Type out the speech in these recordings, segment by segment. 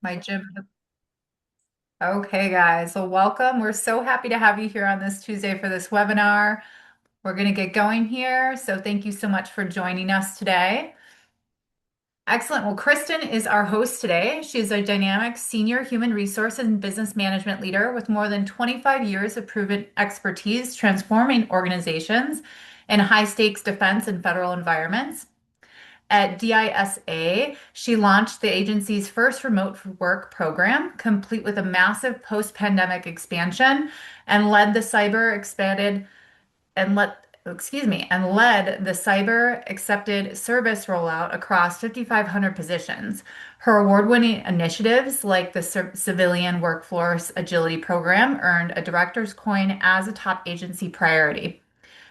My gym. Okay, guys. Well, welcome. We're so happy to have you here on this Tuesday for this webinar. We're going to get going here. So thank you so much for joining us today. Excellent. Well, Kristin is our host today. She's a dynamic senior human resource and business management leader with more than 25 years of proven expertise transforming organizations in high stakes defense and federal environments. At DISA, she launched the agency's first remote work program, complete with a massive post-pandemic expansion, and led the cyber expanded and led the cyber accepted service rollout across 5,500 positions. Her award-winning initiatives like the Civilian Workforce Agility Program earned a director's coin as a top agency priority.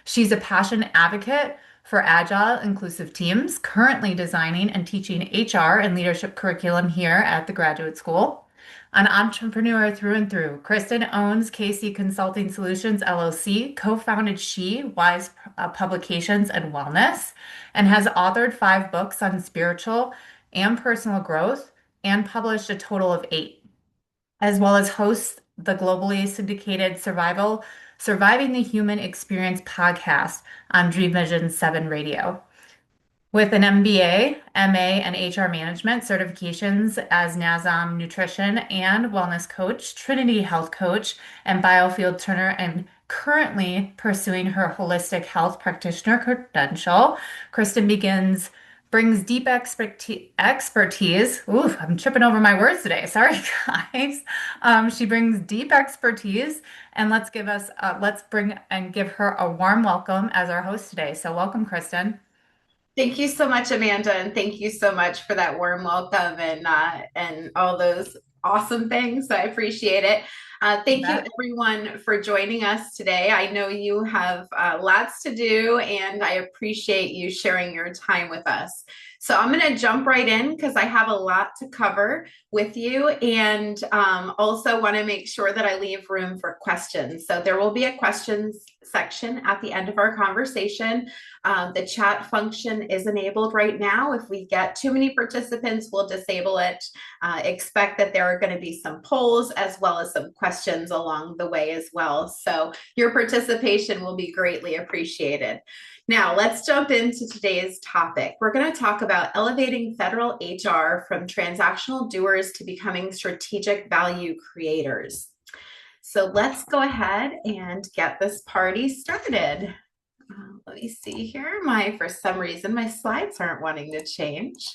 She's a passionate advocate for agile, inclusive teams, currently designing and teaching HR and leadership curriculum here at the graduate school. An entrepreneur through and through, Kristin owns KC Consulting Solutions LLC, co-founded She Wise Publications and Wellness, and has authored 5 books on spiritual and personal growth and published a total of 8, as well as hosts the globally syndicated Surviving the Human Experience podcast on Dream Vision 7 Radio. With an MBA, MA, and HR management certifications as NASM nutrition and wellness coach, Trinity Health coach, and biofield turner, and currently pursuing her holistic health practitioner credential, Kristin brings deep expertise. Ooh, I'm tripping over my words today. Sorry, guys. She brings deep expertise, and let's bring and give her a warm welcome as our host today. So, welcome, Kristin. Thank you so much, Amanda, and thank you so much for that warm welcome and all those awesome things. I appreciate it. You Thank you, bet. everyone, for joining us today. I know you have lots to do, and I appreciate you sharing your time with us. So I'm going to jump right in because I have a lot to cover with you, and also want to make sure that I leave room for questions. So there will be a questions section at the end of our conversation. The chat function is enabled right now. If we get too many participants, we'll disable it. Expect that there are going to be some polls as well as some questions along the way as well. So your participation will be greatly appreciated. Now, let's jump into today's topic. We're going to talk about elevating federal HR from transactional doers to becoming strategic value creators. So let's go ahead and get this party started. Let me see here. For some reason, my slides aren't wanting to change.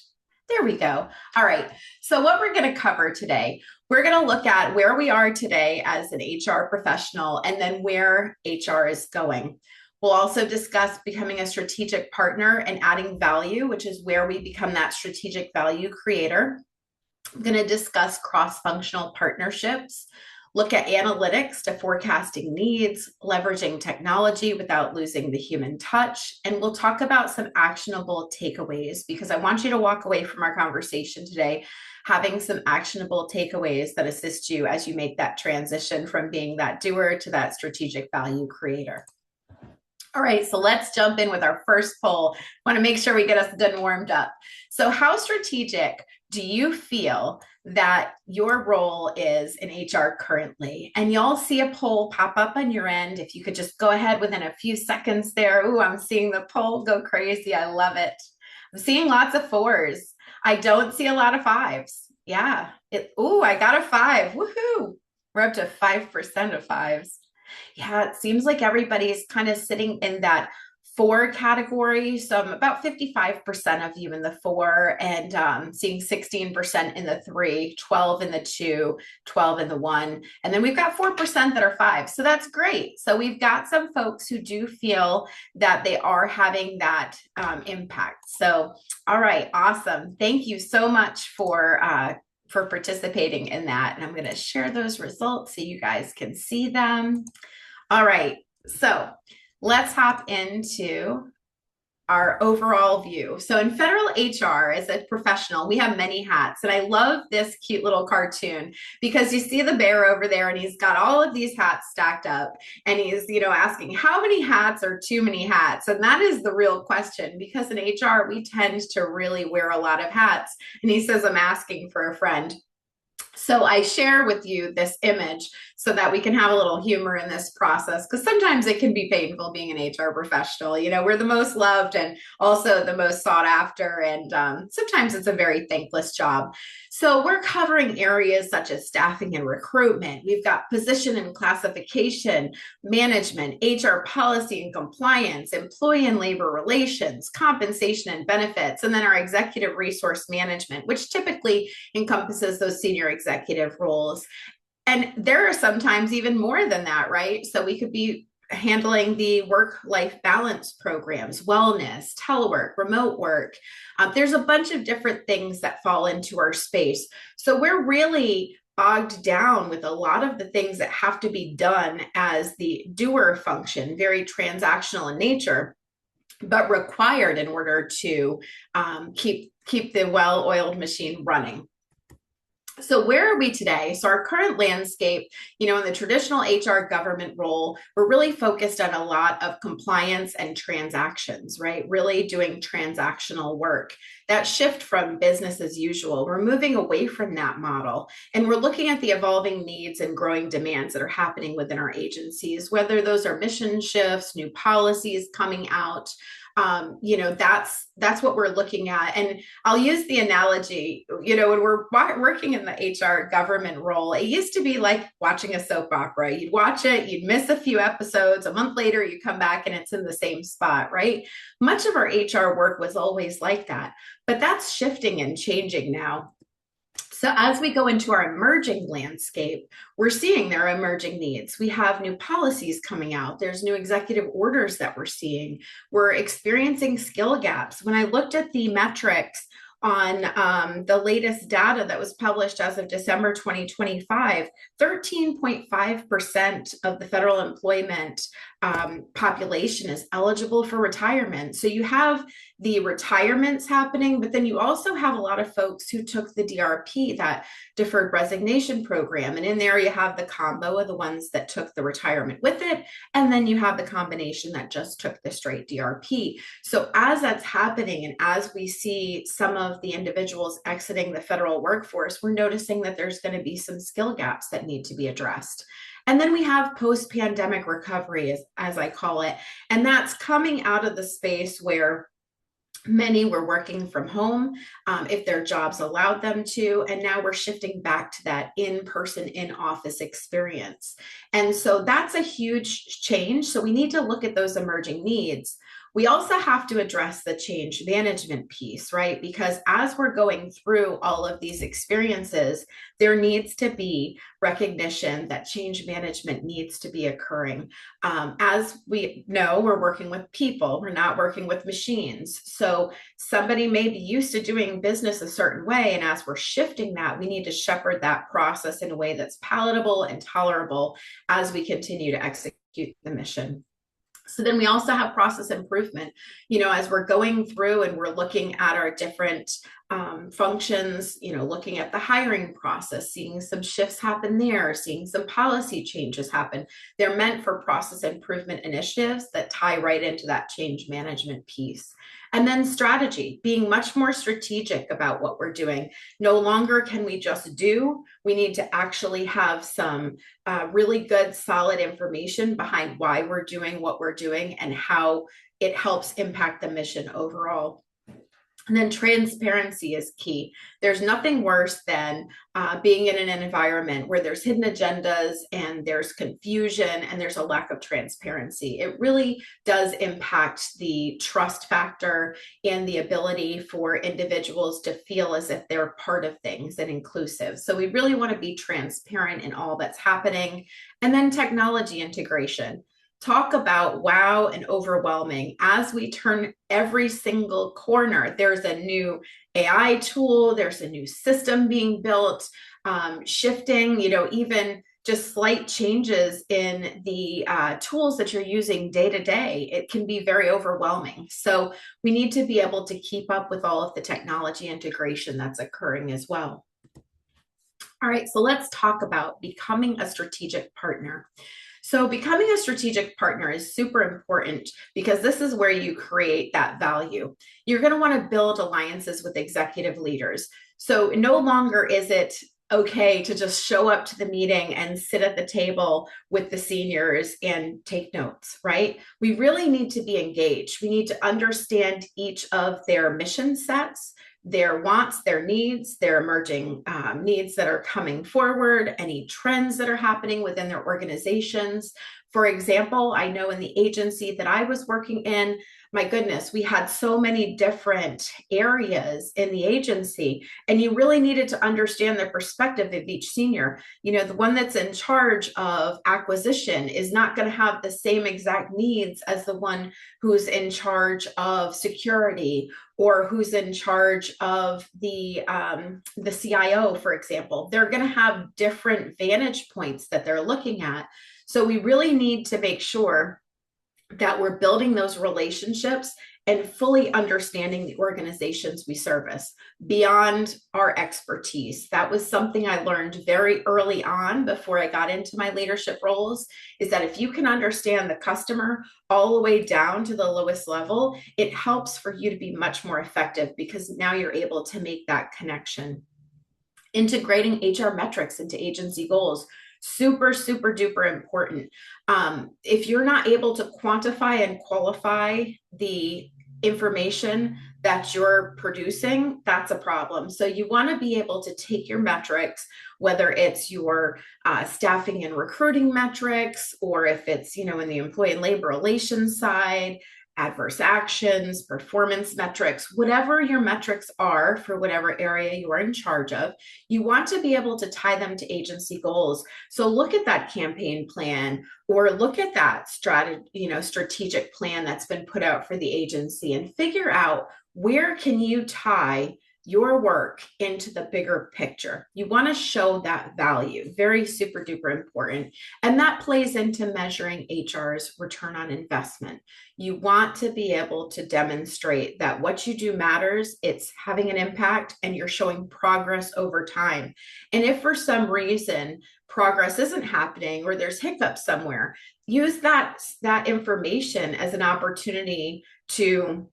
There we go. All right. So what we're going to cover today, we're going to look at where we are today as an HR professional and then where HR is going. We'll also discuss becoming a strategic partner and adding value, which is where we become that strategic value creator. I'm going to discuss cross-functional partnerships, look at analytics to forecasting needs, leveraging technology without losing the human touch, and we'll talk about some actionable takeaways because I want you to walk away from our conversation today having some actionable takeaways that assist you as you make that transition from being that doer to that strategic value creator. All right, so let's jump in with our first poll. I want to make sure we get us good and warmed up. So, how strategic do you feel that your role is in HR currently? And y'all see a poll pop up on your end. If you could just go ahead within a few seconds there. Ooh, I'm seeing the poll go crazy. I love it. I'm seeing lots of 4s. I don't see a lot of 5s. Yeah. Ooh, I got a 5. Woohoo. We're up to 5% of 5s. Yeah, it seems like everybody's kind of sitting in that 4 category. So I'm about 55% of you in the 4 and seeing 16% in the 3, 12 in the 2, 12 in the 1. And then we've got 4% that are 5. So that's great. So we've got some folks who do feel that they are having that impact. So, all right, awesome. Thank you so much for participating in that. And I'm going to share those results so you guys can see them. All right, so let's hop into our overall view. So in federal HR, as a professional, we have many hats. And I love this cute little cartoon because you see the bear over there and he's got all of these hats stacked up and he's, asking how many hats are too many hats? And that is the real question because in HR, we tend to really wear a lot of hats. And he says, I'm asking for a friend. So I share with you this image so that we can have a little humor in this process because sometimes it can be painful being an HR professional. You know, we're the most loved and also the most sought after, and sometimes it's a very thankless job. So we're covering areas such as staffing and recruitment. We've got position and classification, management, HR policy and compliance, employee and labor relations, compensation and benefits, and then our executive resource management, which typically encompasses those senior executive roles. And there are sometimes even more than that, right? So we could be handling the work life balance programs, wellness, telework, remote work. There's a bunch of different things that fall into our space. So we're really bogged down with a lot of the things that have to be done as the doer function, very transactional in nature, but required in order to keep the well-oiled machine running. So where are we today? So our current landscape, you know, in the traditional HR government role, we're really focused on a lot of compliance and transactions, right? Really doing transactional work. That shift from business as usual, we're moving away from that model. And we're looking at the evolving needs and growing demands that are happening within our agencies, whether those are mission shifts, new policies coming out. You know, that's what we're looking at. And I'll use the analogy, you know, when we're working in the HR government role, it used to be like watching a soap opera. You'd watch it, you'd miss a few episodes, a month later, you come back and it's in the same spot, right? Much of our HR work was always like that, but that's shifting and changing now. So as we go into our emerging landscape, we're seeing there are emerging needs. We have new policies coming out. There's new executive orders that we're seeing. We're experiencing skill gaps. When I looked at the metrics on the latest data that was published as of December 2025, 13.5% of the federal employment population is eligible for retirement. So you have the retirements happening, but then you also have a lot of folks who took the DRP, that deferred resignation program. And in there, you have the combo of the ones that took the retirement with it. And then you have the combination that just took the straight DRP. So as that's happening, and as we see some of the individuals exiting the federal workforce, we're noticing that there's going to be some skill gaps that need to be addressed. And then we have post-pandemic recovery, as I call it. And that's coming out of the space where many were working from home if their jobs allowed them to. And now we're shifting back to that in-person, in-office experience. And so that's a huge change. So we need to look at those emerging needs. We also have to address the change management piece, right? Because as we're going through all of these experiences, there needs to be recognition that change management needs to be occurring. As we know, we're working with people, we're not working with machines. So somebody may be used to doing business a certain way, and as we're shifting that, we need to shepherd that process in a way that's palatable and tolerable as we continue to execute the mission. So then we also have process improvement, you know, as we're going through and we're looking at our different functions, you know, looking at the hiring process, seeing some shifts happen there, seeing some policy changes happen. They're meant for process improvement initiatives that tie right into that change management piece. And then strategy, being much more strategic about what we're doing. No longer can we just do, we need to actually have some really good, solid information behind why we're doing what we're doing and how it helps impact the mission overall. And then transparency is key. There's nothing worse than being in an environment where there's hidden agendas and there's confusion and there's a lack of transparency. It really does impact the trust factor and the ability for individuals to feel as if they're part of things and inclusive. So we really want to be transparent in all that's happening. And then technology integration. Talk about wow and overwhelming. As we turn every single corner, there's a new AI tool, there's a new system being built, shifting, you know, even just slight changes in the tools that you're using day to day. It can be very overwhelming. So we need to be able to keep up with all of the technology integration that's occurring as well. All right, so let's talk about becoming a strategic partner. So becoming a strategic partner is super important because this is where you create that value. You're going to want to build alliances with executive leaders. So no longer is it okay to just show up to the meeting and sit at the table with the seniors and take notes, right? We really need to be engaged. We need to understand each of their mission sets, their wants, their needs, their emerging needs that are coming forward, any trends that are happening within their organizations. For example, I know in the agency that I was working in, my goodness, we had so many different areas in the agency, and you really needed to understand the perspective of each senior. You know, the one that's in charge of acquisition is not going to have the same exact needs as the one who's in charge of security, or who's in charge of the CIO, for example. They're going to have different vantage points that they're looking at. So we really need to make sure that we're building those relationships and fully understanding the organizations we service beyond our expertise. That was something I learned very early on before I got into my leadership roles, is that if you can understand the customer all the way down to the lowest level, it helps for you to be much more effective, because now you're able to make that connection. Integrating HR metrics into agency goals, super, super duper important. If you're not able to quantify and qualify the information that you're producing, that's a problem. So you want to be able to take your metrics, whether it's your staffing and recruiting metrics, or if it's, you know, in the employee and labor relations side, adverse actions, performance metrics, whatever your metrics are for whatever area you are in charge of, you want to be able to tie them to agency goals. So look at that campaign plan, or look at that strategic plan that's been put out for the agency, and figure out where can you tie your work into the bigger picture. You want to show that value, very super duper important. And that plays into measuring HR's return on investment. You want to be able to demonstrate that what you do matters, it's having an impact, and you're showing progress over time. And if for some reason progress isn't happening, or there's hiccups somewhere, use that information as an opportunity to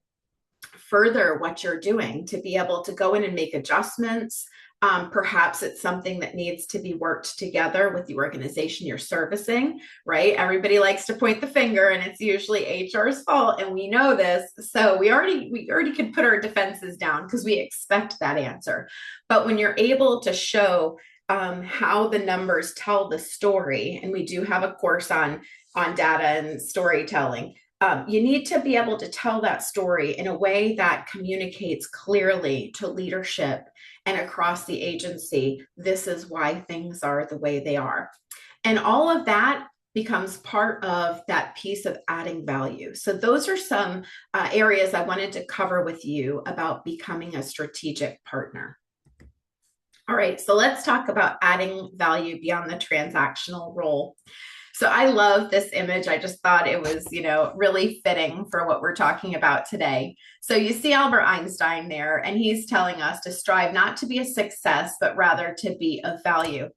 further what you're doing, to be able to go in and make adjustments. Perhaps it's something that needs to be worked together with the organization you're servicing, right? Everybody likes to point the finger, and it's usually HR's fault, and we know this. So we already could put our defenses down because we expect that answer. But when you're able to show how the numbers tell the story, and we do have a course on data and storytelling, you need to be able to tell that story in a way that communicates clearly to leadership and across the agency. This is why things are the way they are. And all of that becomes part of that piece of adding value. So those are some areas I wanted to cover with you about becoming a strategic partner. All right, so let's talk about adding value beyond the transactional role. So I love this image. I just thought it was, really fitting for what we're talking about today. So you see Albert Einstein there, and he's telling us to strive not to be a success, but rather to be of value.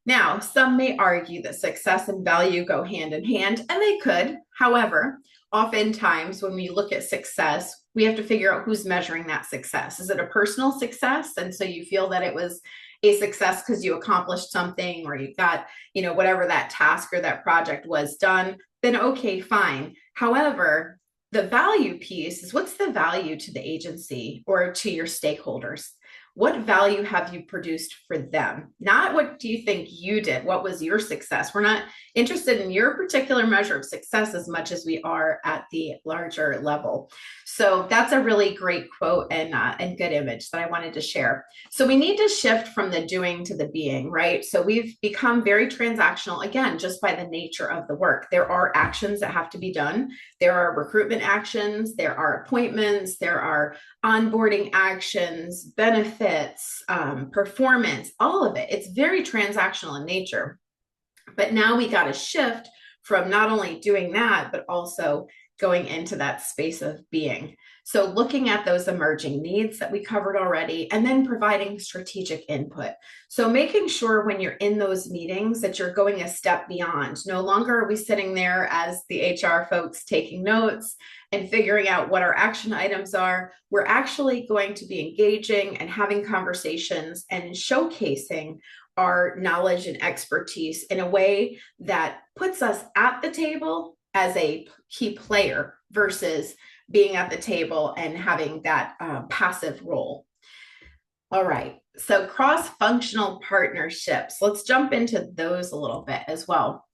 Now, some may argue that success and value go hand in hand, and they could. However, oftentimes when we look at success, we have to figure out who's measuring that success. Is it a personal success? And so you feel that it was a success because you accomplished something, or you got, whatever that task or that project was done, then okay, fine. However, the value piece is, what's the value to the agency or to your stakeholders? What value have you produced for them? Not what do you think you did? What was your success? We're not interested in your particular measure of success as much as we are at the larger level. So that's a really great quote and good image that I wanted to share. So we need to shift from the doing to the being, right? So we've become very transactional, again, just by the nature of the work. There are actions that have to be done. There are recruitment actions, there are appointments, there are onboarding actions, benefits, performance, all of it. It's very transactional in nature. But now we got to shift from not only doing that, but also going into that space of being. So, looking at those emerging needs that we covered already, and then providing strategic input. So, making sure when you're in those meetings that you're going a step beyond. No longer are we sitting there as the HR folks taking notes and figuring out what our action items are. We're actually going to be engaging and having conversations and showcasing our knowledge and expertise in a way that puts us at the table as a key player versus being at the table and having that passive role. All right. So, cross functional partnerships. Let's jump into those a little bit as well.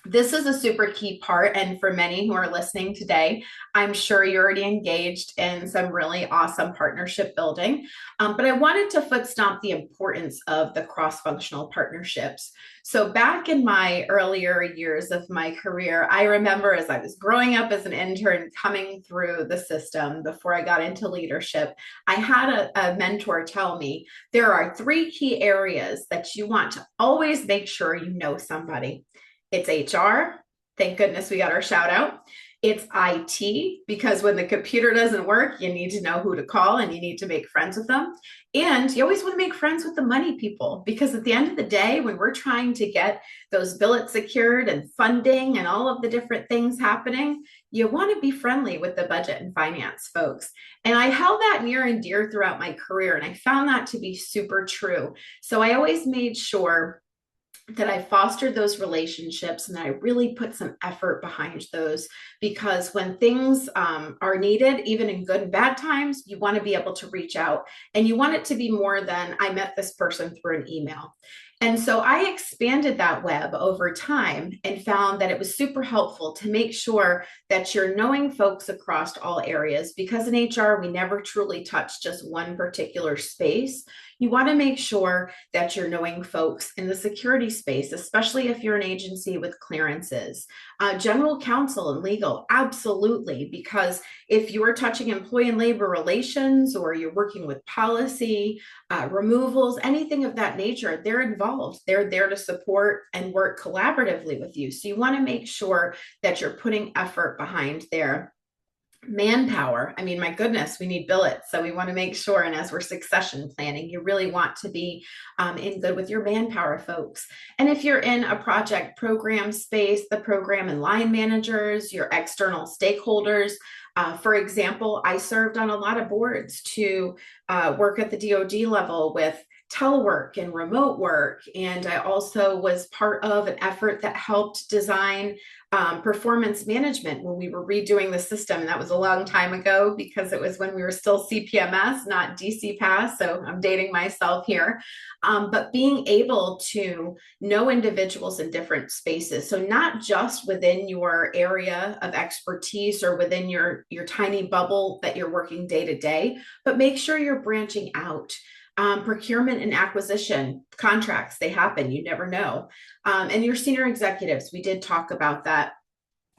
This is a super key part. And for many who are listening today, I'm sure you're already engaged in some really awesome partnership building. But I wanted to foot stomp the importance of the cross functional partnerships. So, back in my earlier years of my career, I remember as I was growing up as an intern coming through the system before I got into leadership, I had a mentor tell me there are three key areas that you want to always make sure you know somebody. It's HR. Thank goodness we got our shout out. It's IT, because when the computer doesn't work, you need to know who to call and you need to make friends with them. And you always want to make friends with the money people, because at the end of the day, when we're trying to get those billets secured and funding and all of the different things happening, you want to be friendly with the budget and finance folks. And I held that near and dear throughout my career, and I found that to be super true. So I always made sure that I fostered those relationships and that I really put some effort behind those, because when things are needed, even in good and bad times, you want to be able to reach out, and you want it to be more than I met this person through an email. And so I expanded that web over time and found that it was super helpful to make sure that you're knowing folks across all areas, because in HR, we never truly touch just one particular space. You want to make sure that you're knowing folks in the security space, especially if you're an agency with clearances. General counsel and legal, absolutely, because if you're touching employee and labor relations, or you're working with policy, removals, anything of that nature, they're involved. They're there to support and work collaboratively with you. So you want to make sure that you're putting effort behind there. Manpower. I mean, my goodness, we need billets. So we want to make sure, and as we're succession planning, you really want to be in good with your manpower folks. And if you're in a project program space, the program and line managers, your external stakeholders. For example, I served on a lot of boards to work at the DoD level with telework and remote work. And I also was part of an effort that helped design performance management when we were redoing the system. And that was a long time ago, because it was when we were still CPMS, not DC Pass. So I'm dating myself here. But being able to know individuals in different spaces. So not just within your area of expertise or within your tiny bubble that you're working day to day, but make sure you're branching out. Procurement and acquisition contracts, they happen, you never know. And your senior executives, we did talk about that.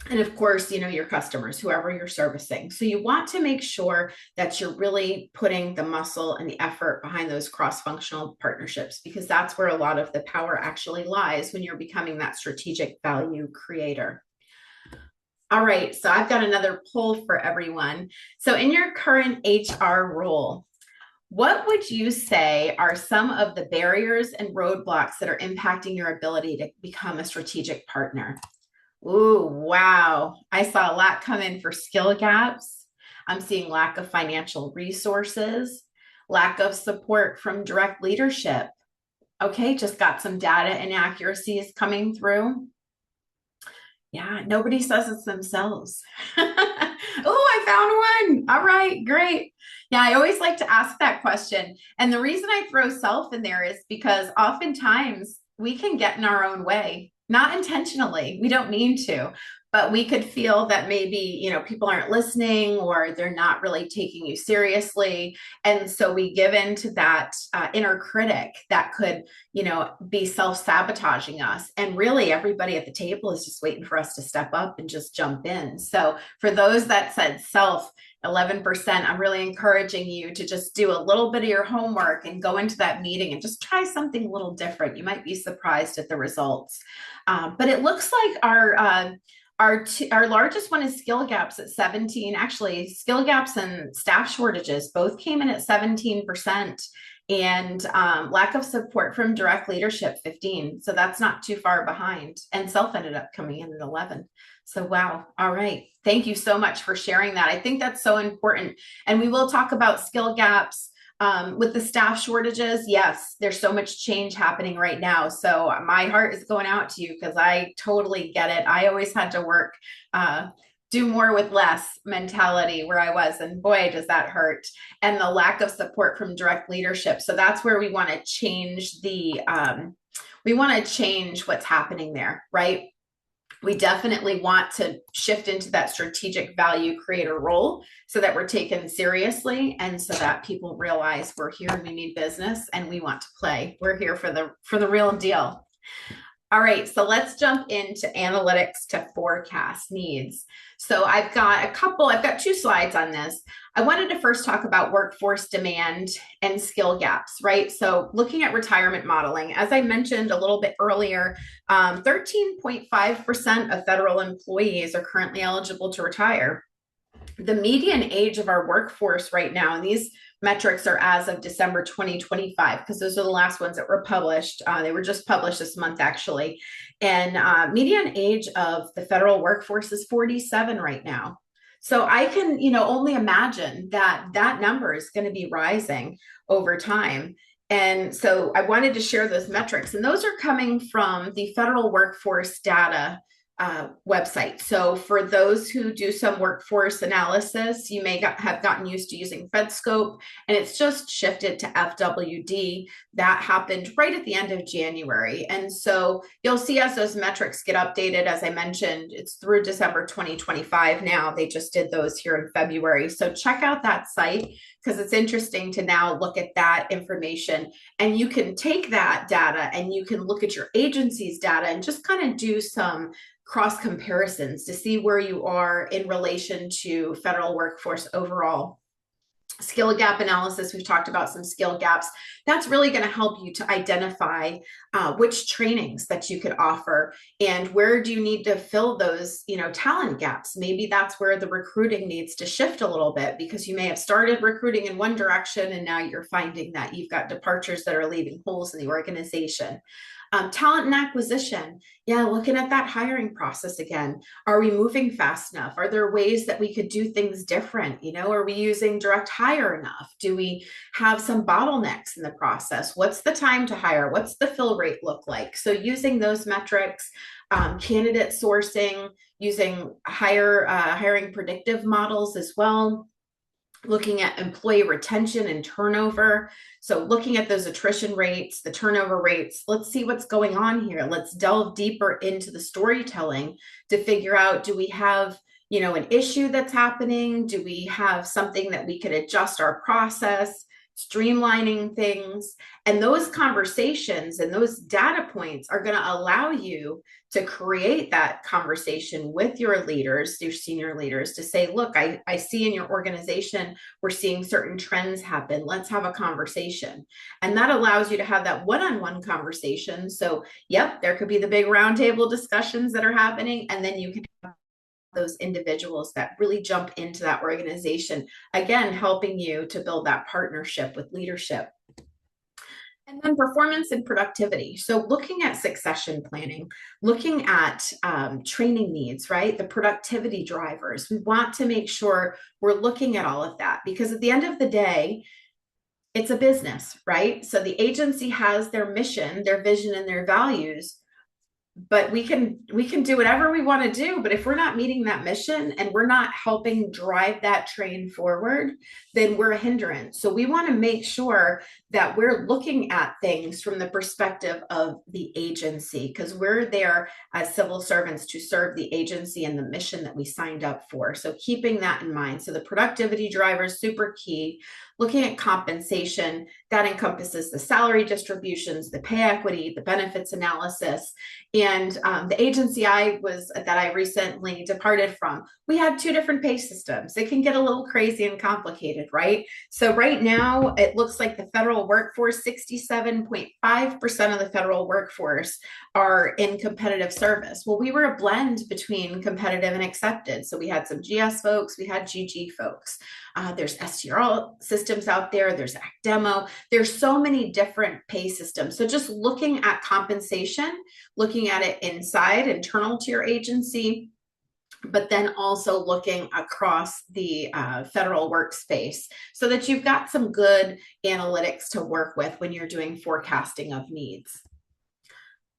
And of course, your customers, whoever you're servicing. So you want to make sure that you're really putting the muscle and the effort behind those cross-functional partnerships, because that's where a lot of the power actually lies when you're becoming that strategic value creator. All right, so I've got another poll for everyone. So in your current HR role, what would you say are some of the barriers and roadblocks that are impacting your ability to become a strategic partner? Ooh, wow. I saw a lot come in for skill gaps. I'm seeing lack of financial resources, lack of support from direct leadership. Okay, just got some data inaccuracies coming through. Yeah, nobody says it's themselves. Oh, I found one. All right, great. Yeah, I always like to ask that question. And the reason I throw self in there is because oftentimes we can get in our own way, not intentionally. We don't mean to, but we could feel that maybe, people aren't listening, or they're not really taking you seriously. And so we give in to that inner critic that could, be self-sabotaging us. And really everybody at the table is just waiting for us to step up and just jump in. So for those that said self, 11%, I'm really encouraging you to just do a little bit of your homework and go into that meeting and just try something a little different. You might be surprised at the results. But it looks like Our largest one is skill gaps at 17. Actually, skill gaps and staff shortages both came in at 17%, and lack of support from direct leadership 15. So that's not too far behind. And self ended up coming in at 11. So wow. All right. Thank you so much for sharing that. I think that's so important. And we will talk about skill gaps. With the staff shortages, yes, there's so much change happening right now. So my heart is going out to you because I totally get it. I always had to work, do more with less mentality where I was, and boy, does that hurt. And the lack of support from direct leadership. So that's where we want to change we want to change what's happening there, right? We definitely want to shift into that strategic value creator role so that we're taken seriously and so that people realize we're here and we need business and we want to play. We're here for the real deal. All right, so let's jump into analytics to forecast needs. So I've got two slides on this. I wanted to first talk about workforce demand and skill gaps, right? So looking at retirement modeling, as I mentioned a little bit earlier, 13.5% of federal employees are currently eligible to retire. The median age of our workforce right now, and these metrics are as of December 2025, because those are the last ones that were published. They were just published this month, actually. And median age of the federal workforce is 47 right now. So I can, only imagine that that number is going to be rising over time. And so I wanted to share those metrics, and those are coming from the federal workforce data website. So for those who do some workforce analysis, you may have gotten used to using FedScope, and it's just shifted to FWD. That happened right at the end of January. And so you'll see as those metrics get updated, as I mentioned, it's through December 2025 now. They just did those here in February. So check out that site because it's interesting to now look at that information. And you can take that data and you can look at your agency's data and just kind of do some cross comparisons to see where you are in relation to federal workforce overall. Skill gap analysis, we've talked about some skill gaps. That's really going to help you to identify which trainings that you could offer and where do you need to fill those, talent gaps. Maybe that's where the recruiting needs to shift a little bit because you may have started recruiting in one direction and now you're finding that you've got departures that are leaving holes in the organization. Talent and acquisition. Yeah, looking at that hiring process again. Are we moving fast enough? Are there ways that we could do things different? Are we using direct hire enough? Do we have some bottlenecks in the process? What's the time to hire? What's the fill rate look like? So using those metrics, candidate sourcing, using hiring predictive models as well. Looking at employee retention and turnover. So looking at those attrition rates, the turnover rates, let's see what's going on here. Let's delve deeper into the storytelling to figure out, do we have, an issue that's happening? Do we have something that we could adjust our process, streamlining things? And those conversations and those data points are going to allow you to create that conversation with your leaders, your senior leaders, to say, look, I see in your organization, we're seeing certain trends happen. Let's have a conversation. And that allows you to have that one-on-one conversation. So, yep, there could be the big roundtable discussions that are happening. And then you can have those individuals that really jump into that organization, again, helping you to build that partnership with leadership. And then performance and productivity. So looking at succession planning, looking at training needs, right? The productivity drivers. We want to make sure we're looking at all of that because at the end of the day, it's a business, right? So the agency has their mission, their vision, and their values. But we can do whatever we want to do, but if we're not meeting that mission and we're not helping drive that train forward, then we're a hindrance. So we want to make sure that we're looking at things from the perspective of the agency because we're there as civil servants to serve the agency and the mission that we signed up for. So keeping that in mind. So the productivity drivers, super key. Looking at compensation, that encompasses the salary distributions, the pay equity, the benefits analysis. And And the agency that I recently departed from, we had two different pay systems. It can get a little crazy and complicated, right? So right now, it looks like the federal workforce, 67.5% of the federal workforce are in competitive service. Well, we were a blend between competitive and accepted. So we had some GS folks, we had GG folks. There's STRL systems out there, there's ACDEMO. There's so many different pay systems. So just looking at compensation, looking at it inside, internal to your agency, but then also looking across the federal workspace so that you've got some good analytics to work with when you're doing forecasting of needs.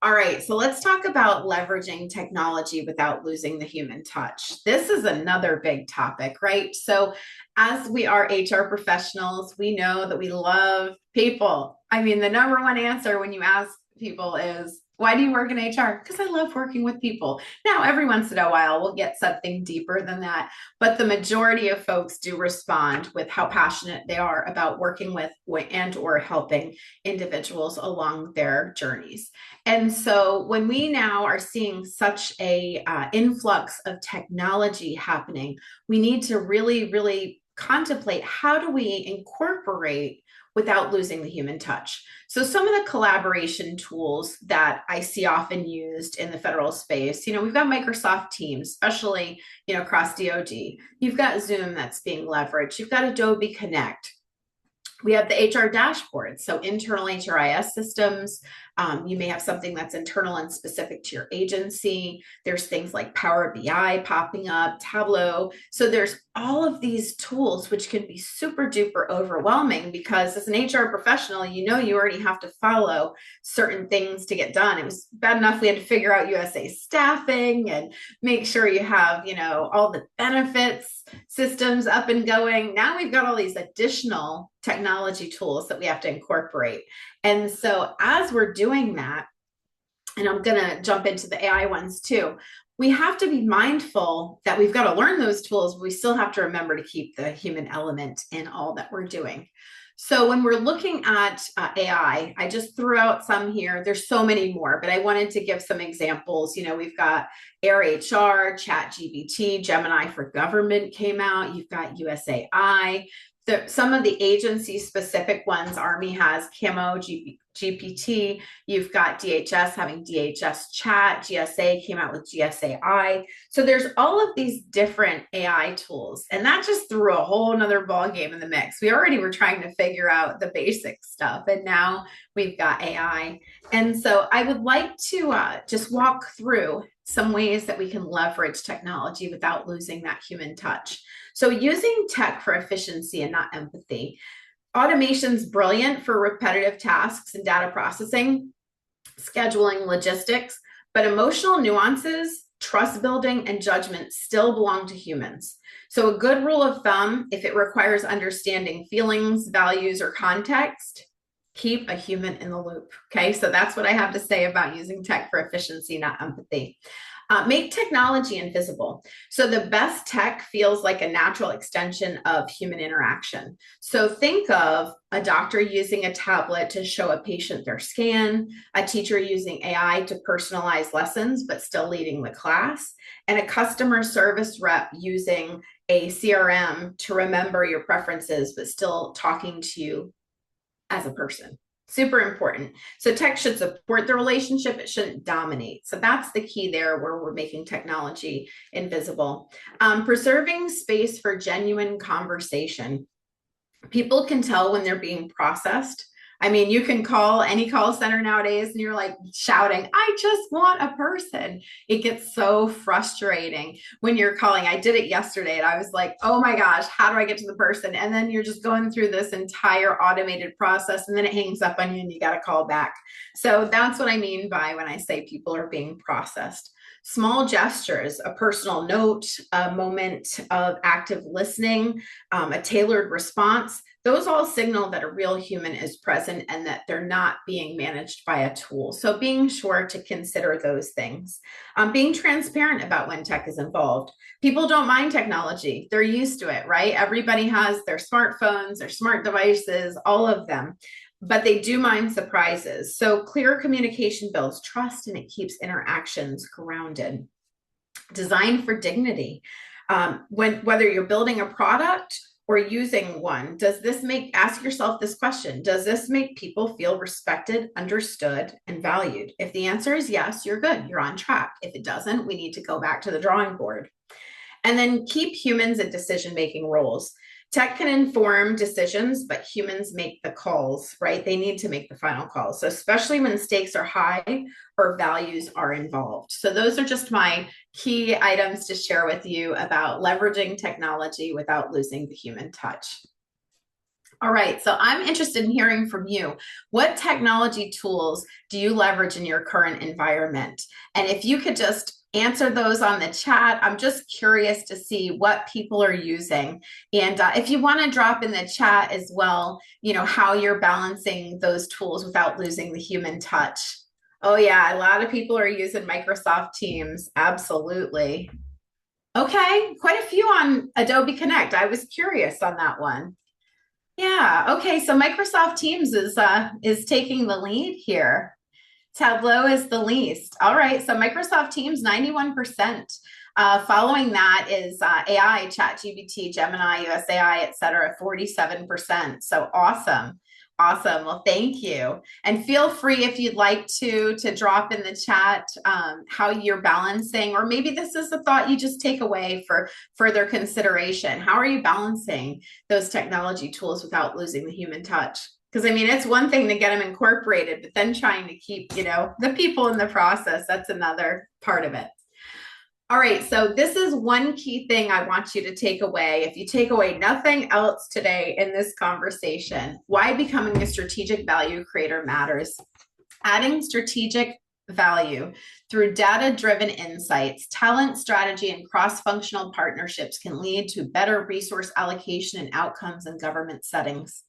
All right, so let's talk about leveraging technology without losing the human touch. This is another big topic, right? So, as we are HR professionals, we know that we love people. I mean, the number one answer when you ask people is, why do you work in HR? Because I love working with people. Now, every once in a while, we'll get something deeper than that, but the majority of folks do respond with how passionate they are about working with and or helping individuals along their journeys. And so when we now are seeing such a influx of technology happening, we need to really, really contemplate how do we incorporate without losing the human touch. So some of the collaboration tools that I see often used in the federal space, we've got Microsoft Teams, especially, across DoD. You've got Zoom that's being leveraged. You've got Adobe Connect. We have the HR dashboard, so internal HRIS systems. You may have something that's internal and specific to your agency. There's things like Power BI popping up, Tableau. So there's all of these tools, which can be super duper overwhelming because as an HR professional, you already have to follow certain things to get done. It was bad enough we had to figure out USA staffing and make sure you have, all the benefits systems up and going. Now we've got all these additional technology tools that we have to incorporate. And so as we're doing that, and I'm going to jump into the AI ones too, we have to be mindful that we've got to learn those tools, but we still have to remember to keep the human element in all that we're doing. So when we're looking at AI, I just threw out some here. There's so many more, but I wanted to give some examples. We've got Air HR, ChatGPT, Gemini for Government came out. You've got USAI. Some of the agency-specific ones, Army has Camo, GPT. You've got DHS having DHS Chat. GSA came out with GSAI. So there's all of these different AI tools, and that just threw a whole nother ballgame in the mix. We already were trying to figure out the basic stuff, and now we've got AI. And so I would like to just walk through some ways that we can leverage technology without losing that human touch. So using tech for efficiency and not empathy. Automation's brilliant for repetitive tasks and data processing, scheduling, logistics, but emotional nuances, trust building, and judgment still belong to humans. So a good rule of thumb, if it requires understanding feelings, values, or context, keep a human in the loop. Okay, so that's what I have to say about using tech for efficiency, not empathy. Make technology invisible. So the best tech feels like a natural extension of human interaction. So think of a doctor using a tablet to show a patient their scan, a teacher using AI to personalize lessons, but still leading the class, and a customer service rep using a CRM to remember your preferences, but still talking to you as a person. Super important. So tech should support the relationship. It shouldn't dominate. So that's the key there where we're making technology invisible. Preserving space for genuine conversation. People can tell when they're being processed. I mean, you can call any call center nowadays and you're like shouting, I just want a person. It gets so frustrating when you're calling. I did it yesterday and I was like, oh my gosh, how do I get to the person? And then you're just going through this entire automated process and then it hangs up on you and you got to call back. So that's what I mean by when I say people are being processed. Small gestures, a personal note, a moment of active listening, a tailored response, those all signal that a real human is present and that they're not being managed by a tool. So being sure to consider those things. Being transparent about when tech is involved. People don't mind technology. They're used to it, right? Everybody has their smartphones, their smart devices, all of them. but they do mind surprises. So clear communication builds trust and it keeps interactions grounded. Designed for dignity. Whether you're building a product or using one, does this make, ask yourself this question, does this make people feel respected, understood, and valued? If the answer is yes, you're good, you're on track. If it doesn't, we need to go back to the drawing board. And then keep humans in decision-making roles. Tech can inform decisions, but humans make the calls, right? They need to make the final calls. So especially when stakes are high or values are involved. So those are just my key items to share with you about leveraging technology without losing the human touch. All right, so I'm interested in hearing from you. What technology tools do you leverage in your current environment? And if you could just answer those on the chat, I'm just curious to see what people are using. And if you want to drop in the chat as well, you know, how you're balancing those tools without losing the human touch. Oh yeah, a lot of people are using Microsoft Teams. Absolutely. Okay, quite a few on Adobe Connect. I was curious on that one. Yeah. Okay. So Microsoft Teams is taking the lead here. Tableau is the least. All right. So Microsoft Teams 91%. Following that is AI, ChatGPT, Gemini, USAI, et cetera, 47%. So awesome. Awesome. Well, thank you. And feel free if you'd like to drop in the chat how you're balancing, or maybe this is a thought you just take away for further consideration. How are you balancing those technology tools without losing the human touch? Because I mean, it's one thing to get them incorporated, but then trying to keep, you know, the people in the process, that's another part of it. All right, so this is one key thing I want you to take away. If you take away nothing else today in this conversation, why becoming a strategic value creator matters. Adding strategic value through data-driven insights, talent strategy, and cross-functional partnerships can lead to better resource allocation and outcomes in government settings.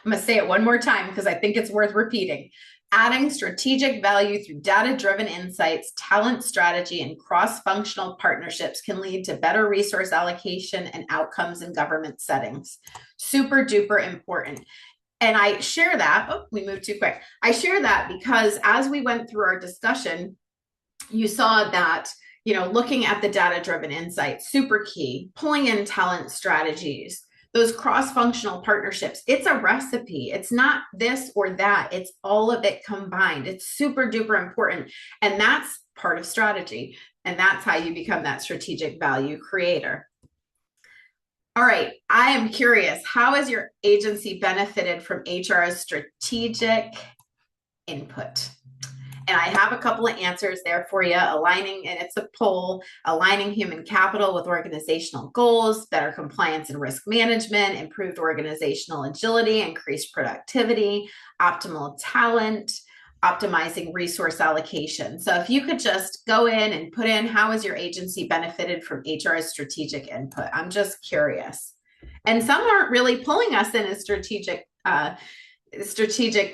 I'm going to say it one more time because I think it's worth repeating. Adding strategic value through data-driven insights, talent strategy, and cross-functional partnerships can lead to better resource allocation and outcomes in government settings. Super duper important. And I share that, oh, we moved too quick. I share that because as we went through our discussion, you saw that, you know, looking at the data-driven insights, super key, pulling in talent strategies, those cross-functional partnerships. It's a recipe. It's not this or that. It's all of it combined. It's super duper important. And that's part of strategy. And that's how you become that strategic value creator. All right. I am curious, how has your agency benefited from HR's strategic input? And I have a couple of answers there for you. Aligning, and it's a poll, aligning human capital with organizational goals, better compliance and risk management, improved organizational agility, increased productivity, optimal talent, optimizing resource allocation. So if you could just go in and put in, how has your agency benefited from HR's strategic input? I'm just curious. And some aren't really pulling us in as strategic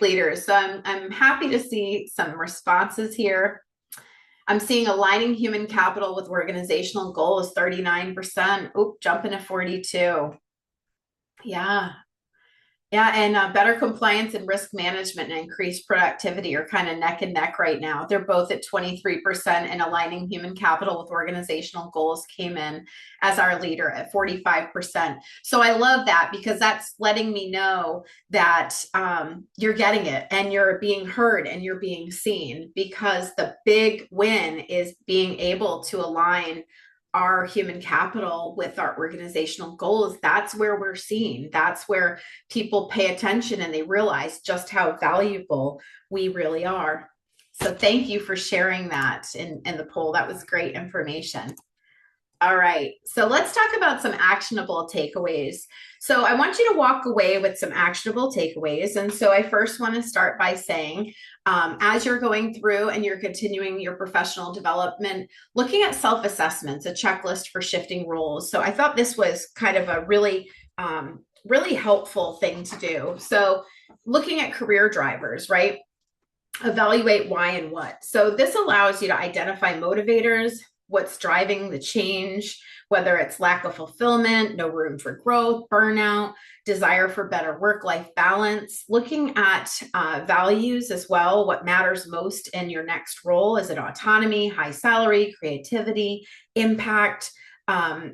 leaders. So I'm happy to see some responses here. I'm seeing aligning human capital with organizational goals, 39%. Oop, jumping to 42. Yeah. Yeah, and better compliance and risk management and increased productivity are kind of neck and neck right now. They're both at 23%, and aligning human capital with organizational goals came in as our leader at 45%. So I love that because that's letting me know that you're getting it and you're being heard and you're being seen, because the big win is being able to align our human capital with our organizational goals. That's where we're seen. That's where people pay attention and they realize just how valuable we really are. So thank you for sharing that in the poll. That was great information. All right, so let's talk about some actionable takeaways. So I want you to walk away with some actionable takeaways. And so I first want to start by saying, as you're going through and you're continuing your professional development, looking at self-assessments, a checklist for shifting roles. So I thought this was kind of a really, really helpful thing to do. So looking at career drivers, right? Evaluate why and what. So this allows you to identify motivators, what's driving the change, whether it's lack of fulfillment, no room for growth, burnout, desire for better work-life balance, looking at values as well. What matters most in your next role? Is it autonomy, high salary, creativity, impact?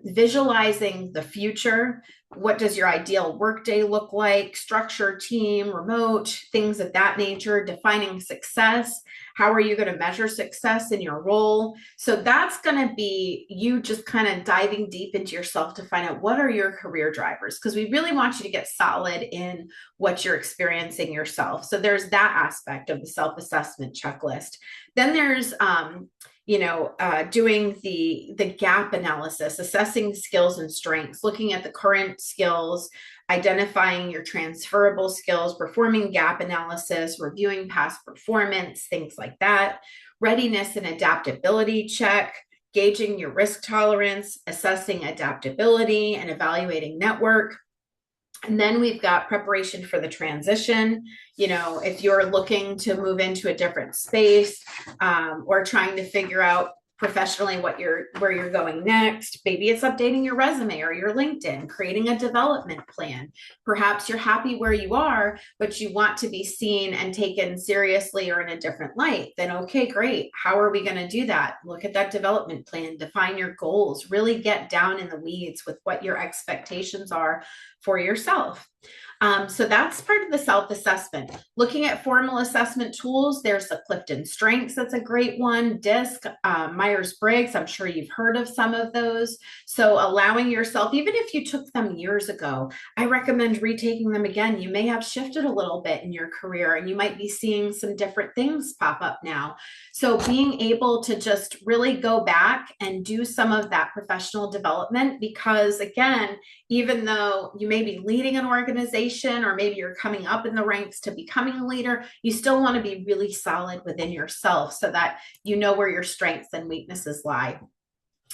Visualizing the future. What does your ideal workday look like? Structure, team, remote, things of that nature. Defining success. How are you going to measure success in your role? So that's going to be you just kind of diving deep into yourself to find out what are your career drivers, because we really want you to get solid in what you're experiencing yourself. So there's that aspect of the self-assessment checklist. Then there's doing the gap analysis, assessing skills and strengths, looking at the current skills, identifying your transferable skills, performing gap analysis, reviewing past performance, things like that. Readiness and adaptability check, gauging your risk tolerance, assessing adaptability, and evaluating network. And then we've got preparation for the transition. If you're looking to move into a different space, or trying to figure out professionally where you're going next. Maybe it's updating your resume or your LinkedIn, creating a development plan. Perhaps you're happy where you are, but you want to be seen and taken seriously or in a different light. Then okay, great. How are we going to do that? Look at that development plan, define your goals, really get down in the weeds with what your expectations are for yourself. So that's part of the self-assessment. Looking at formal assessment tools, there's the Clifton Strengths, that's a great one. DISC, Myers-Briggs, I'm sure you've heard of some of those. So allowing yourself, even if you took them years ago, I recommend retaking them again. You may have shifted a little bit in your career and you might be seeing some different things pop up now. So being able to just really go back and do some of that professional development, because again, even though you may be leading an organization or maybe you're coming up in the ranks to becoming a leader, you still want to be really solid within yourself so that you know where your strengths and weaknesses lie.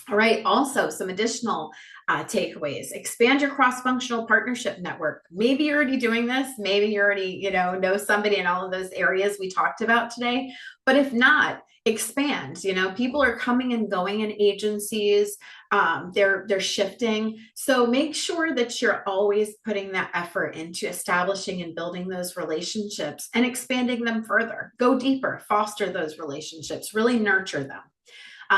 All right. Also, some additional takeaways: expand your cross-functional partnership network. Maybe you're already doing this. Maybe you already, know somebody in all of those areas we talked about today. But if not, expand. People are coming and going in agencies. They're shifting. So make sure that you're always putting that effort into establishing and building those relationships and expanding them further. Go deeper, foster those relationships, really nurture them.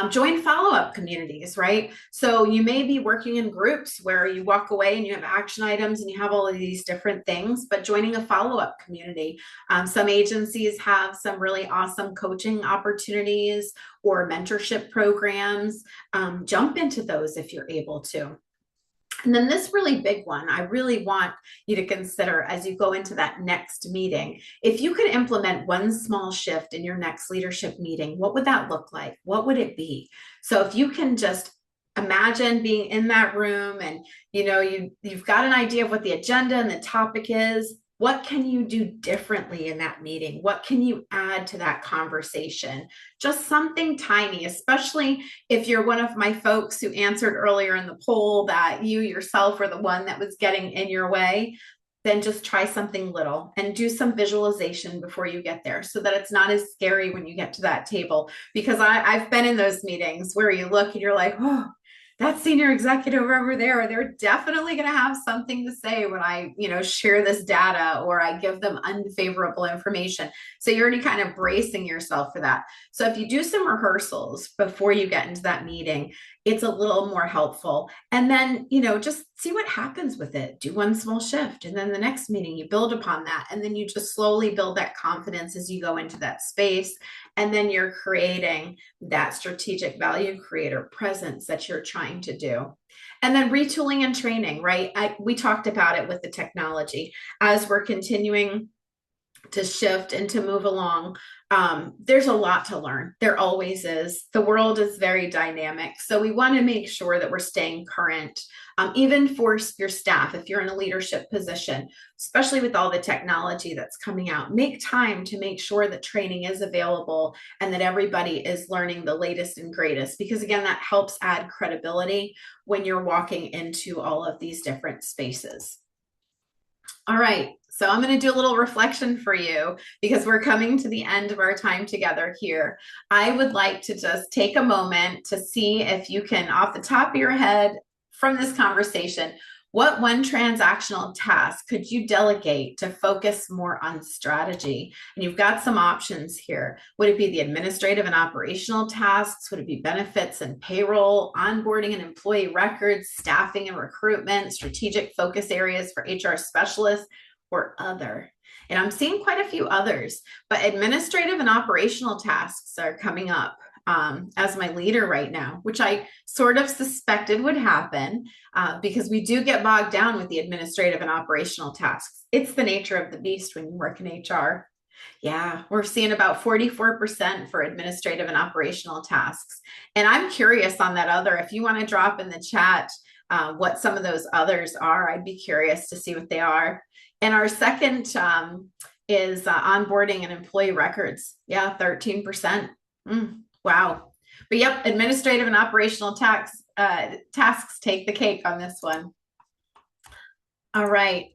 Join follow-up communities, right? So you may be working in groups where you walk away and you have action items and you have all of these different things, but joining a follow-up community. Some agencies have some really awesome coaching opportunities or mentorship programs. Jump into those if you're able to. And then this really big one, I really want you to consider as you go into that next meeting. If you could implement one small shift in your next leadership meeting, what would that look like? What would it be? So if you can just imagine being in that room and you've got an idea of what the agenda and the topic is, what can you do differently in that meeting? What can you add to that conversation? Just something tiny, especially if you're one of my folks who answered earlier in the poll that you yourself were the one that was getting in your way. Then just try something little and do some visualization before you get there so that it's not as scary when you get to that table. Because I've been in those meetings where you look and you're like, oh, that senior executive over there, they're definitely going to have something to say when I, share this data or I give them unfavorable information. So you're already kind of bracing yourself for that. So if you do some rehearsals before you get into that meeting, it's a little more helpful. And then, just see what happens with it. Do one small shift. And then the next meeting, you build upon that. And then you just slowly build that confidence as you go into that space. And then you're creating that strategic value creator presence that you're trying to do. And then retooling and training, right? We talked about it with the technology as we're continuing to shift and to move along. There's a lot to learn. There always is. The world is very dynamic. So we want to make sure that we're staying current, even for your staff. If you're in a leadership position, especially with all the technology that's coming out, make time to make sure that training is available and that everybody is learning the latest and greatest, because again, that helps add credibility when you're walking into all of these different spaces. All right. So I'm going to do a little reflection for you because we're coming to the end of our time together here. I would like to just take a moment to see if you can, off the top of your head from this conversation, what one transactional task could you delegate to focus more on strategy? And you've got some options here. Would it be the administrative and operational tasks? Would it be benefits and payroll, onboarding and employee records, staffing and recruitment, strategic focus areas for HR specialists, or other? And I'm seeing quite a few others, but administrative and operational tasks are coming up as my leader right now, which I sort of suspected would happen because we do get bogged down with the administrative and operational tasks. It's the nature of the beast when you work in HR. Yeah, we're seeing about 44% for administrative and operational tasks. And I'm curious on that other. If you want to drop in the chat what some of those others are, I'd be curious to see what they are. And our second is onboarding and employee records. Yeah, 13%. Wow. But yep, administrative and operational tasks take the cake on this one. All right.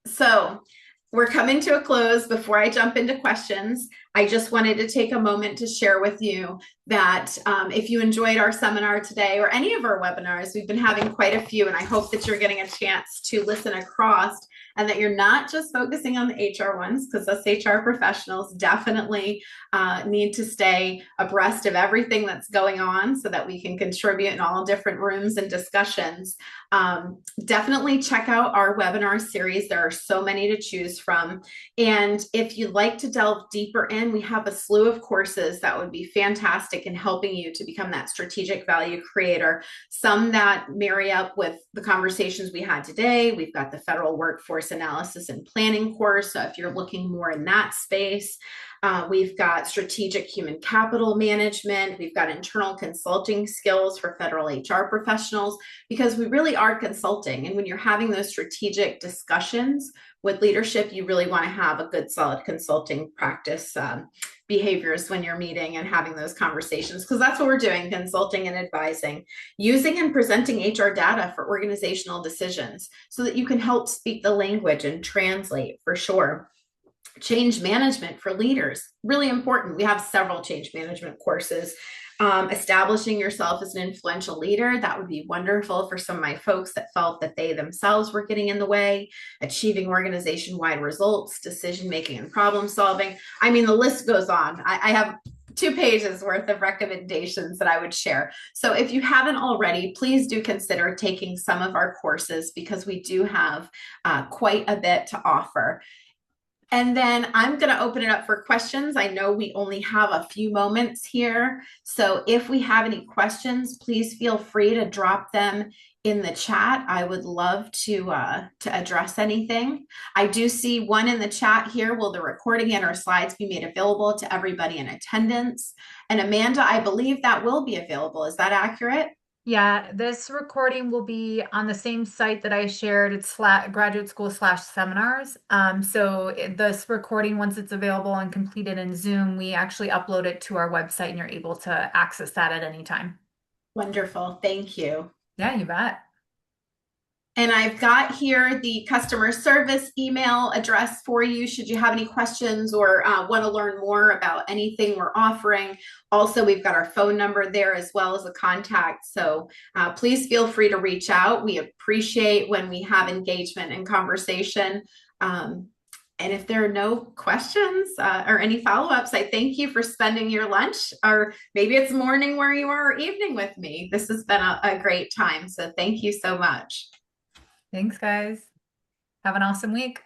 So we're coming to a close. Before I jump into questions, I just wanted to take a moment to share with you that if you enjoyed our seminar today or any of our webinars, we've been having quite a few, and I hope that you're getting a chance to listen across and that you're not just focusing on the HR ones, because us HR professionals definitely need to stay abreast of everything that's going on so that we can contribute in all different rooms and discussions. Definitely check out our webinar series. There are so many to choose from. And if you'd like to delve deeper in, we have a slew of courses that would be fantastic in helping you to become that strategic value creator. Some that marry up with the conversations we had today. We've got the Federal Workforce Analysis and Planning course. So if you're looking more in that space, we've got strategic human capital management. We've got internal consulting skills for federal HR professionals, because we really are consulting. And when you're having those strategic discussions with leadership, you really want to have a good, solid consulting practice behaviors when you're meeting and having those conversations, because that's what we're doing, consulting and advising, using and presenting HR data for organizational decisions so that you can help speak the language and translate for sure. Change management for leaders, really important. We have several change management courses. Establishing yourself as an influential leader, that would be wonderful for some of my folks that felt that they themselves were getting in the way. Achieving organization-wide results, decision-making and problem solving. I mean, the list goes on. I have 2 pages worth of recommendations that I would share. So if you haven't already, please do consider taking some of our courses, because we do have quite a bit to offer. And then I'm going to open it up for questions. I know we only have a few moments here. So if we have any questions, please feel free to drop them in the chat. I would love to address anything. I do see one in the chat here. Will the recording and our slides be made available to everybody in attendance? And Amanda, I believe that will be available. Is that accurate? Yeah, this recording will be on the same site that I shared. It's graduate school / seminars. This recording, once it's available and completed in Zoom, we actually upload it to our website and you're able to access that at any time. Wonderful. Thank you. Yeah, you bet. And I've got here the customer service email address for you should you have any questions or want to learn more about anything we're offering. Also, we've got our phone number there as well as a contact. So please feel free to reach out. We appreciate when we have engagement and conversation. And if there are no questions or any follow-ups, I thank you for spending your lunch, or maybe it's morning where you are, or evening with me. This has been a great time. So thank you so much. Thanks, guys. Have an awesome week.